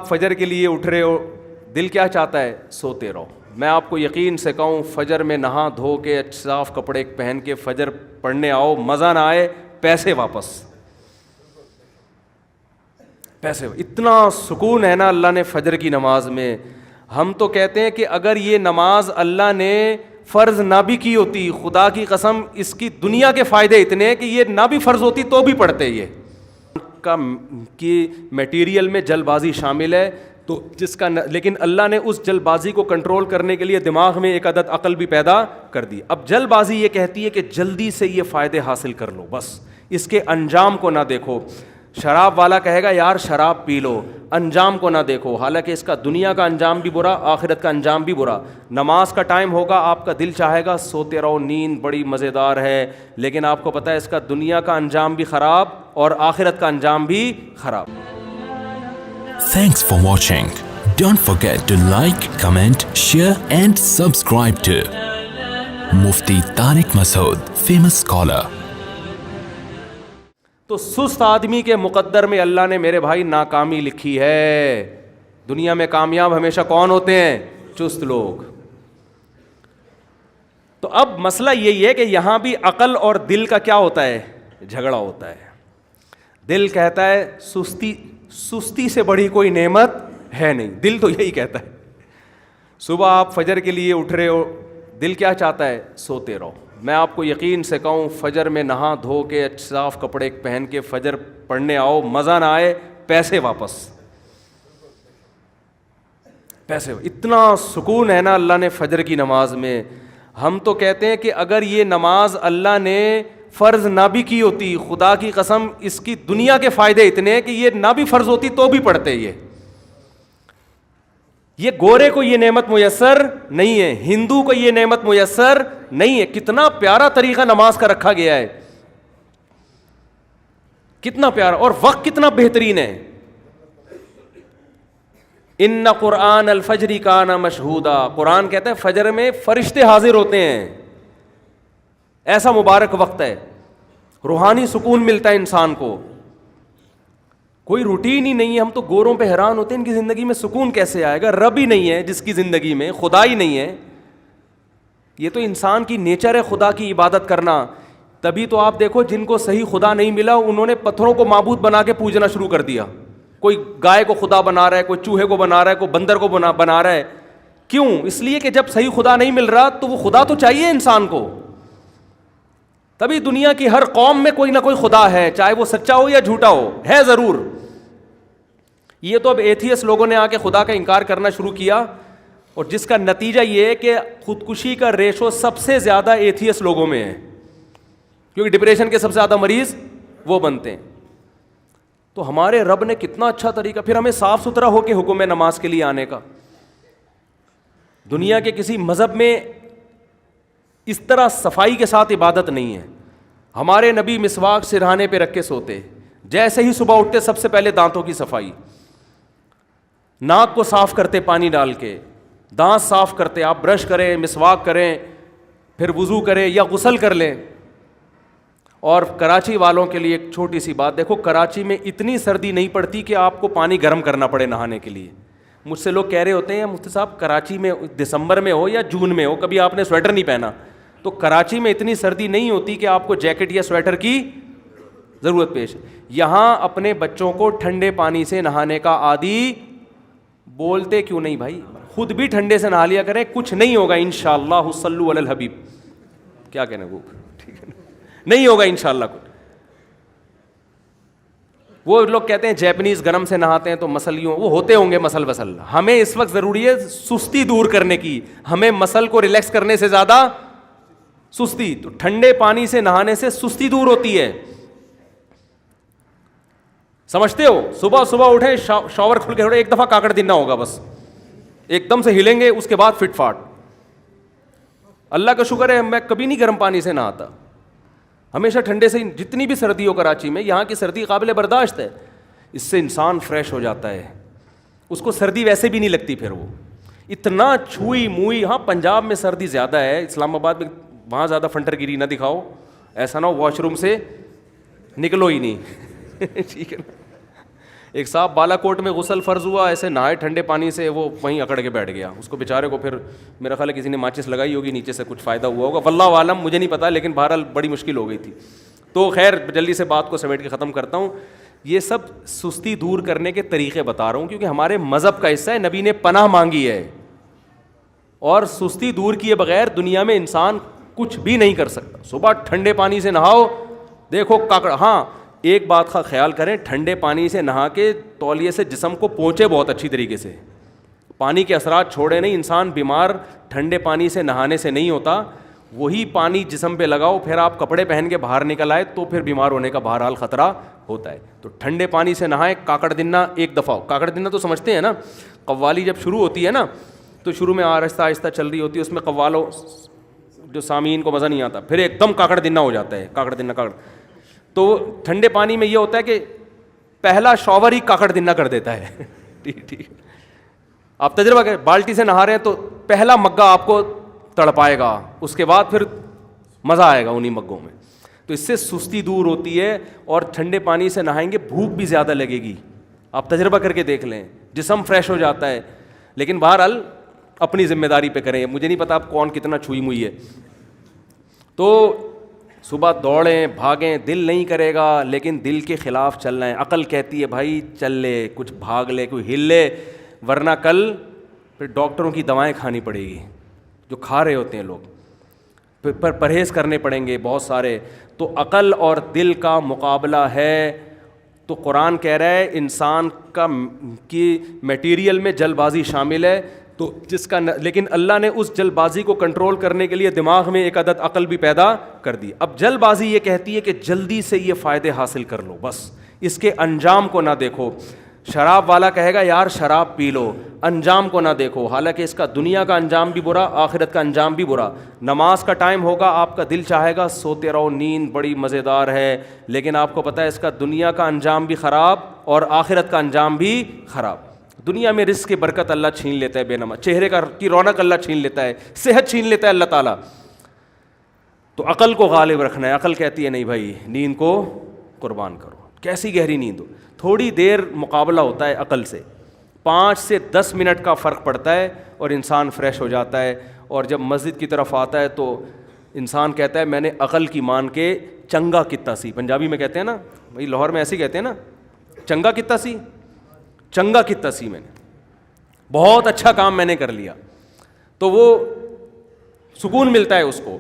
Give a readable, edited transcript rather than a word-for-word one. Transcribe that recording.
فجر کے لیے اٹھ رہے ہو، دل کیا چاہتا ہے؟ سوتے رہو۔ میں آپ کو یقین سے کہوں، فجر میں نہا دھو کے صاف کپڑے پہن کے فجر پڑھنے آؤ، مزہ نہ آئے پیسے واپس۔ پیسے اتنا سکون ہے نا اللہ نے فجر کی نماز میں۔ ہم تو کہتے ہیں کہ اگر یہ نماز اللہ نے فرض نہ بھی کی ہوتی، خدا کی قسم اس کی دنیا کے فائدے اتنے ہیں کہ یہ نہ بھی فرض ہوتی تو بھی پڑھتے یہ کا کی میٹیریل میں جلد بازی شامل ہے، تو جس کا لیکن اللہ نے اس جلد بازی کو کنٹرول کرنے کے لیے دماغ میں ایک عدد عقل بھی پیدا کر دی۔ اب جلد بازی یہ کہتی ہے کہ جلدی سے یہ فائدے حاصل کر لو، بس اس کے انجام کو نہ دیکھو۔ شراب والا کہے گا یار شراب پی لو، انجام کو نہ دیکھو، حالانکہ اس کا دنیا کا انجام بھی برا، آخرت کا انجام بھی برا۔ نماز کا ٹائم ہوگا، آپ کا دل چاہے گا سوتے رہو، نیند بڑی مزیدار ہے، لیکن آپ کو پتہ ہے اس کا دنیا کا انجام بھی خراب اور آخرت کا انجام بھی خراب۔ Thanks for watching. Don't forget to like, comment, share and subscribe to Mufti Tariq Masood, famous scholar. تو سست آدمی کے مقدر میں اللہ نے میرے بھائی ناکامی لکھی ہے۔ دنیا میں کامیاب ہمیشہ کون ہوتے ہیں؟ چست لوگ۔ تو اب مسئلہ یہی ہے کہ یہاں بھی عقل اور دل کا کیا ہوتا ہے؟ جھگڑا ہوتا ہے۔ دل کہتا ہے سستی سے بڑی کوئی نعمت ہے نہیں، دل تو یہی کہتا ہے۔ صبح آپ فجر کے لیے اٹھ رہے ہو، دل کیا چاہتا ہے؟ سوتے رہو۔ میں آپ کو یقین سے کہوں، فجر میں نہا دھو کے صاف کپڑے پہن کے فجر پڑھنے آؤ، مزہ نہ آئے پیسے واپس۔ پیسے اتنا سکون ہے نا اللہ نے فجر کی نماز میں۔ ہم تو کہتے ہیں کہ اگر یہ نماز اللہ نے فرض نہ بھی کی ہوتی، خدا کی قسم اس کی دنیا کے فائدے اتنے ہیں کہ یہ نہ بھی فرض ہوتی تو بھی پڑھتے یہ گورے کو یہ نعمت میسر نہیں ہے، ہندو کو یہ نعمت میسر نہیں ہے۔ کتنا پیارا طریقہ نماز کا رکھا گیا ہے، کتنا پیارا، اور وقت کتنا بہترین ہے۔ ان قرآن الفجر کان مشہودا، قرآن کہتا ہے فجر میں فرشتے حاضر ہوتے ہیں، ایسا مبارک وقت ہے، روحانی سکون ملتا ہے انسان کو، کوئی روٹین ہی نہیں ہے۔ ہم تو گوروں پہ حیران ہوتے ہیں، ان کی زندگی میں سکون کیسے آئے گا؟ رب ہی نہیں ہے جس کی زندگی میں، خدا ہی نہیں ہے۔ یہ تو انسان کی نیچر ہے خدا کی عبادت کرنا۔ تبھی تو آپ دیکھو جن کو صحیح خدا نہیں ملا انہوں نے پتھروں کو معبود بنا کے پوجنا شروع کر دیا۔ کوئی گائے کو خدا بنا رہا ہے، کوئی چوہے کو بنا رہا ہے، کوئی بندر کو بنا رہا ہے۔ کیوں؟ اس لیے کہ جب صحیح خدا نہیں مل رہا تو وہ خدا تو چاہیے انسان کو۔ تبھی دنیا کی ہر قوم میں کوئی نہ کوئی خدا ہے، چاہے وہ سچا ہو یا جھوٹا ہو، ہے ضرور۔ یہ تو اب ایتھیس لوگوں نے آ کے خدا کا انکار کرنا شروع کیا، اور جس کا نتیجہ یہ ہے کہ خودکشی کا ریشو سب سے زیادہ ایتھیس لوگوں میں ہے، کیونکہ ڈپریشن کے سب سے زیادہ مریض وہ بنتے ہیں۔ تو ہمارے رب نے کتنا اچھا طریقہ، پھر ہمیں صاف ستھرا ہو کے حکم ہے نماز کے لیے آنے کا۔ دنیا کے کسی مذہب میں اس طرح صفائی کے ساتھ عبادت نہیں ہے۔ ہمارے نبی مسواک سرہانے پہ رکھ کے سوتے، جیسے ہی صبح اٹھتے سب سے پہلے دانتوں کی صفائی، ناک کو صاف کرتے پانی ڈال کے، دانت صاف کرتے، آپ برش کریں، مسواک کریں، پھر وضو کریں یا غسل کر لیں۔ اور کراچی والوں کے لیے ایک چھوٹی سی بات، دیکھو کراچی میں اتنی سردی نہیں پڑتی کہ آپ کو پانی گرم کرنا پڑے نہانے کے لیے۔ مجھ سے لوگ کہہ رہے ہوتے ہیں مفتی صاحب کراچی میں دسمبر میں ہو یا جون میں ہو کبھی آپ نے سویٹر نہیں پہنا، تو کراچی میں اتنی سردی نہیں ہوتی کہ آپ کو جیکٹ یا سویٹر کی ضرورت پیش۔ یہاں اپنے بچوں کو ٹھنڈے پانی سے نہانے کا عادی بولتے کیوں نہیں بھائی؟ خود بھی ٹھنڈے سے نہا لیا کریں، کچھ نہیں ہوگا انشاءاللہ، صلو علی الحبیب، کیا کہنا وہ ٹھیک ہے، نہیں ہوگا انشاءاللہ کچھ۔ وہ لوگ کہتے ہیں جیپنیز گرم سے نہاتے ہیں تو مسل یوں، وہ ہوتے ہوں گے مسل وسل۔ ہمیں اس وقت ضروری ہے سستی دور کرنے کی، ہمیں مسل کو ریلیکس کرنے سے زیادہ سستی، تو ٹھنڈے پانی سے نہانے سے سستی دور ہوتی ہے، سمجھتے ہو؟ صبح صبح اٹھیں، شاور کھل کے اٹھیں، ایک دفعہ کاکڑ دن نہ ہوگا، بس ایک دم سے ہلیں گے، اس کے بعد فٹ فاٹ۔ اللہ کا شکر ہے میں کبھی نہیں گرم پانی سے نہاتا، ہمیشہ ٹھنڈے سے، جتنی بھی سردی ہو کراچی میں، یہاں کی سردی قابل برداشت ہے، اس سے انسان فریش ہو جاتا ہے، اس کو سردی ویسے بھی نہیں لگتی، پھر وہ اتنا چھوئی موئی۔ ہاں پنجاب میں سردی زیادہ ہے، اسلام آباد میں، وہاں زیادہ فنٹر گیری نہ دکھاؤ، ایسا نہ ہو واش روم سے نکلو ہی نہیں ٹھیک ہے نا، ایک صاحب بالا کوٹ میں غسل فرض ہوا, ایسے نہائے ٹھنڈے پانی سے, وہ وہیں اکڑ کے بیٹھ گیا. اس کو بیچارے کو پھر میرا خیال ہے کسی نے ماچس لگائی ہوگی, نیچے سے کچھ فائدہ ہوا ہوگا, واللہ عالم, مجھے نہیں پتا, لیکن بہرحال بڑی مشکل ہو گئی تھی. تو خیر جلدی سے بات کو سمیٹ کے ختم کرتا ہوں. یہ سب سستی دور کرنے کے طریقے بتا رہا ہوں کیونکہ ہمارے مذہب کا حصہ ہے, نبی نے پناہ مانگی ہے, اور سستی دور کیے بغیر دنیا میں انسان کچھ بھی نہیں کر سکتا. صبح ٹھنڈے پانی سے نہاؤ, دیکھو کاکڑ. ہاں ایک بات کا خیال کریں, ٹھنڈے پانی سے نہا کے تولیے سے جسم کو پہنچے بہت اچھی طریقے سے, پانی کے اثرات چھوڑے نہیں. انسان بیمار ٹھنڈے پانی سے نہانے سے نہیں ہوتا, وہی پانی جسم پہ لگاؤ, پھر آپ کپڑے پہن کے باہر نکل آئے تو پھر بیمار ہونے کا بہرحال خطرہ ہوتا ہے. تو ٹھنڈے پانی سے نہائے. کاکڑ دنہ ایک دفعہ, کاکڑ دنہ تو سمجھتے ہیں نا, قوالی جب شروع ہوتی ہے نا تو شروع میں آہستہ آہستہ چل رہی ہوتی ہے, اس میں قوالوں جو سامعین کو مزہ نہیں آتا, پھر ایک دم کاکڑ دنہ ہو جاتا ہے, کاکڑ دنہ کاکڑ. تو ٹھنڈے پانی میں یہ ہوتا ہے کہ پہلا شاور ہی کاکڑ دنہ کر دیتا ہے. ٹھیک, آپ تجربہ کریں, بالٹی سے نہا رہے ہیں تو پہلا مگا آپ کو تڑپائے گا, اس کے بعد پھر مزہ آئے گا انہی مگوں میں. تو اس سے سستی دور ہوتی ہے, اور ٹھنڈے پانی سے نہائیں گے بھوک بھی زیادہ لگے گی. آپ تجربہ کر کے دیکھ لیں, جسم فریش ہو جاتا ہے. لیکن بہرحال اپنی ذمہ داری پہ کریں, مجھے نہیں پتا آپ کون کتنا چھوئی موئی ہے. تو صبح دوڑیں بھاگیں, دل نہیں کرے گا لیکن دل کے خلاف چلنا ہے. عقل کہتی ہے بھائی چل لے, کچھ بھاگ لے, کوئی ہل لے, ورنہ کل پھر ڈاکٹروں کی دوائیں کھانی پڑے گی جو کھا رہے ہوتے ہیں لوگ, پر پرہیز کرنے پڑیں گے بہت سارے. تو عقل اور دل کا مقابلہ ہے. تو قرآن کہہ رہا ہے انسان کی میٹیریل میں جلد بازی شامل ہے, تو جس کا لیکن اللہ نے اس جلد بازی کو کنٹرول کرنے کے لیے دماغ میں ایک عدد عقل بھی پیدا کر دی. اب جلد بازی یہ کہتی ہے کہ جلدی سے یہ فائدے حاصل کر لو, بس اس کے انجام کو نہ دیکھو. شراب والا کہے گا یار شراب پی لو, انجام کو نہ دیکھو, حالانکہ اس کا دنیا کا انجام بھی برا, آخرت کا انجام بھی برا. نماز کا ٹائم ہوگا, آپ کا دل چاہے گا سوتے رہو, نیند بڑی مزیدار ہے, لیکن آپ کو پتہ ہے اس کا دنیا کا انجام بھی خراب اور آخرت کا انجام بھی خراب. دنیا میں رزق کی برکت اللہ چھین لیتا ہے بے نماز, چہرے کی رونق اللہ چھین لیتا ہے, صحت چھین لیتا ہے اللہ تعالیٰ. تو عقل کو غالب رکھنا ہے. عقل کہتی ہے نہیں بھائی نیند کو قربان کرو, کیسی گہری نیند ہو, تھوڑی دیر مقابلہ ہوتا ہے عقل سے, 5 سے 10 منٹ کا فرق پڑتا ہے اور انسان فریش ہو جاتا ہے. اور جب مسجد کی طرف آتا ہے تو انسان کہتا ہے میں نے عقل کی مان کے چنگا کتا سی, پنجابی میں کہتے ہیں نا بھائی, لاہور میں ایسے ہی کہتے ہیں نا, چنگا کتا سی, چنگا کتا سی, میں نے بہت اچھا کام میں نے کر لیا. تو وہ سکون ملتا ہے اس کو.